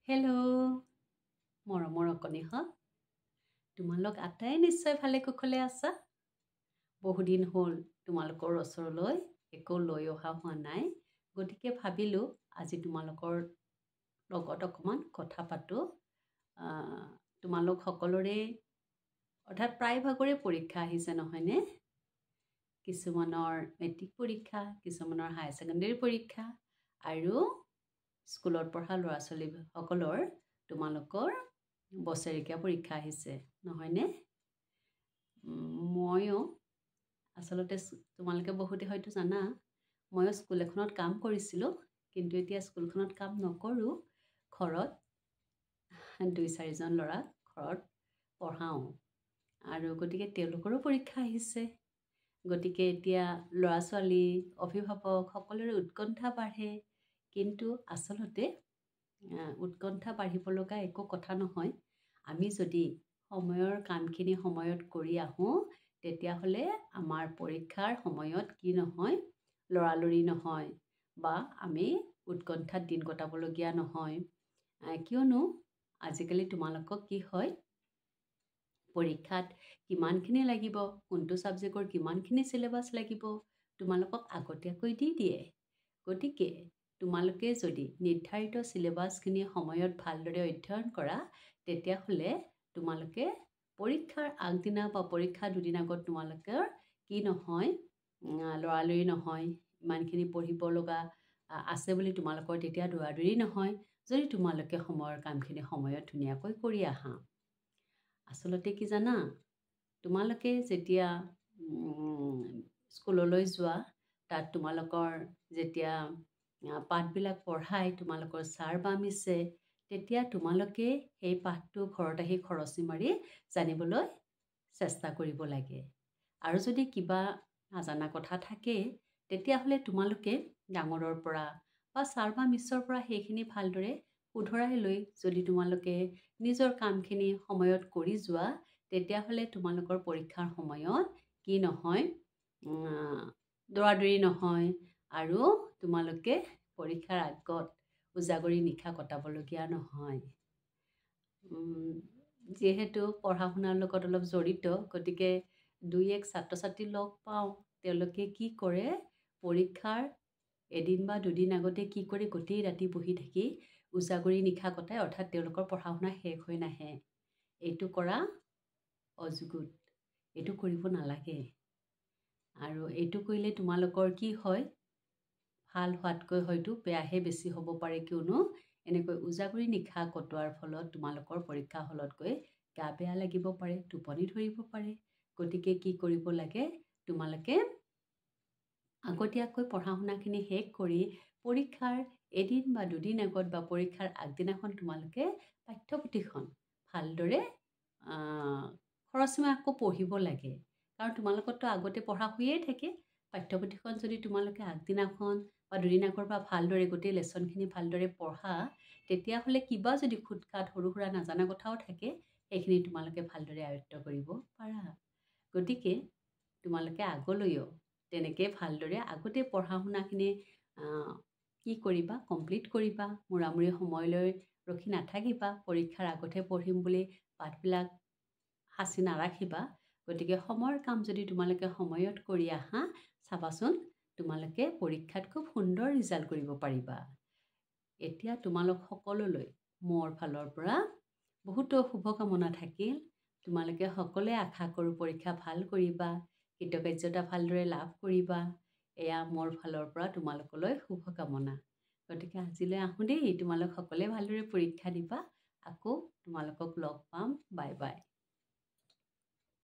hello' মৰমৰ অকণিহঁত তোমালোক আটাই নিশ্চয় ভালে কুশলে আছা বহুদিন হ'ল তোমালোকৰ ওচৰলৈ একো লৈ অহা হোৱা নাই গতিকে ভাবিলোঁ আজি তোমালোকৰ লগত অকণমান কথা পাতোঁ তোমালোক সকলোৰে অৰ্থাৎ প্ৰায়ভাগৰে পৰীক্ষা আহিছে নহয়নে কিছুমানৰ মেট্ৰিক পৰীক্ষা কিছুমানৰ হায়াৰ ছেকেণ্ডেৰী পৰীক্ষা আৰু স্কুলত পঢ়া ল'ৰা ছোৱালীসকলৰ তোমালোকৰ বছৰেকীয়া পৰীক্ষা আহিছে নহয়নে ময়ো আচলতে তোমালোকে বহুতে হয়তো জানা ময়ো স্কুল এখনত কাম কৰিছিলোঁ কিন্তু এতিয়া স্কুলখনত কাম নকৰোঁ ঘৰত 2-4জন ল'ৰাক ঘৰত পঢ়াওঁ আৰু গতিকে তেওঁলোকৰো পৰীক্ষা আহিছে গতিকে এতিয়া ল'ৰা ছোৱালী অভিভাৱক সকলোৰে উৎকণ্ঠা বাঢ়ে কিন্তু আচলতে উৎকণ্ঠা বাঢ়িব লগা একো কথা নহয় আমি যদি সময়ৰ কামখিনি সময়ত কৰি আহোঁ তেতিয়াহ'লে আমাৰ পৰীক্ষাৰ সময়ত কি নহয় লৰালৰি নহয় বা আমি উৎকণ্ঠাত দিন কটাবলগীয়া নহয় কিয়নো আজিকালি তোমালোকক কি হয় পৰীক্ষাত কিমানখিনি লাগিব কোনটো ছাবজেক্টৰ কিমানখিনি চিলেবাছ লাগিব তোমালোকক আগতীয়াকৈ দি দিয়ে গতিকে তোমালোকে যদি নিৰ্ধাৰিত চিলেবাছখিনি সময়ত ভালদৰে অধ্যয়ন কৰা তেতিয়াহ'লে তোমালোকে পৰীক্ষাৰ আগদিনা বা পৰীক্ষা দুদিন আগত তোমালোকৰ কি নহয় লৰালৰি নহয় ইমানখিনি পঢ়িব লগা আছে বুলি তোমালোকৰ তেতিয়া দৌৰাদৌৰি নহয় যদি তোমালোকে সময়ৰ কামখিনি সময়ত ধুনীয়াকৈ কৰি আহা আচলতে কি জানা তোমালোকে যেতিয়া স্কুললৈ যোৱা তাত তোমালোকৰ যেতিয়া পাঠবিলাক পঢ়াই তোমালোকৰ ছাৰ বা মিছে তেতিয়া তোমালোকে সেই পাঠটো ঘৰত আহি খৰচি মাৰি জানিবলৈ চেষ্টা কৰিব লাগে আৰু যদি কিবা নাজানা কথা থাকে তেতিয়াহ'লে তোমালোকে ডাঙৰৰ পৰা বা ছাৰ বা মিছৰ পৰা সেইখিনি ভালদৰে শুধৰাই লৈ যদি তোমালোকে নিজৰ কামখিনি সময়ত কৰি যোৱা তেতিয়াহ'লে তোমালোকৰ পৰীক্ষাৰ সময়ত কি নহয় দৌৰাদৌৰি নহয় আৰু তোমালোকে পৰীক্ষাৰ আগত উজাগৰি নিশা কটাবলগীয়া নহয় যিহেতু পঢ়া শুনাৰ লগত অলপ জড়িত গতিকে 2-1 ছাত্ৰ ছাত্ৰী লগ পাওঁ তেওঁলোকে কি কৰে পৰীক্ষাৰ এদিন বা দুদিন আগতে কি কৰি গোটেই ৰাতি বহি থাকি উজাগৰি নিশা কটাই অৰ্থাৎ তেওঁলোকৰ পঢ়া শুনা শেষ হৈ নাহে এইটো কৰা অযুগুত এইটো কৰিব নালাগে আৰু এইটো কৰিলে তোমালোকৰ কি হয় ভাল হোৱাতকৈ হয়তো বেয়াহে বেছি হ'ব পাৰে কিয়নো এনেকৈ উজাগৰি নিশা কটোৱাৰ ফলত তোমালোকৰ পৰীক্ষা হলত গৈ গা বেয়া লাগিব পাৰে টোপনি ধৰিব পাৰে গতিকে কি কৰিব লাগে তোমালোকে আগতীয়াকৈ পঢ়া শুনাখিনি শেষ কৰি পৰীক্ষাৰ এদিন বা দুদিন আগত বা পৰীক্ষাৰ আগদিনাখন তোমালোকে পাঠ্যপুথিখন ভালদৰে খৰচীমা আকৌ পঢ়িব লাগে কাৰণ তোমালোকৰতো আগতে পঢ়া হৈয়ে থাকে পাঠ্যপুথিখন যদি তোমালোকে আগদিনাখন বা দুদিন আগৰ পৰা ভালদৰে গোটেই লেচনখিনি ভালদৰে পঢ়া তেতিয়াহ'লে কিবা যদি খুটখাট সৰু সুৰা নাজানা কথাও থাকে সেইখিনি তোমালোকে ভালদৰে আয়ত্ব কৰিব পাৰা গতিকে তোমালোকে আগলৈও তেনেকৈ ভালদৰে আগতে পঢ়া শুনাখিনি কি কৰিবা কমপ্লিট কৰিবা মূৰামূৰি সময়লৈ ৰখি নাথাকিবা পৰীক্ষাৰ আগতহে পঢ়িম বুলি পাঠবিলাক সাঁচি নাৰাখিবা গতিকে সময়ৰ কাম যদি তোমালোকে সময়ত কৰি আহা চাবাচোন তোমালোকে পৰীক্ষাত খুব সুন্দৰ ৰিজাল্ট কৰিব পাৰিবা এতিয়া তোমালোক সকলোলৈ মোৰ ফালৰ পৰা বহুতো শুভকামনা থাকিল তোমালোকে সকলোৱে আশা কৰোঁ পৰীক্ষা ভাল কৰিবা কৃতকাৰ্যতা ভালদৰে লাভ কৰিবা এয়া মোৰ ফালৰ পৰা তোমালোকলৈ শুভকামনা গতিকে আজিলৈ আহোঁ দেই তোমালোক সকলোৱে ভালদৰে পৰীক্ষা দিবা আকৌ তোমালোকক লগ পাম বাই বাই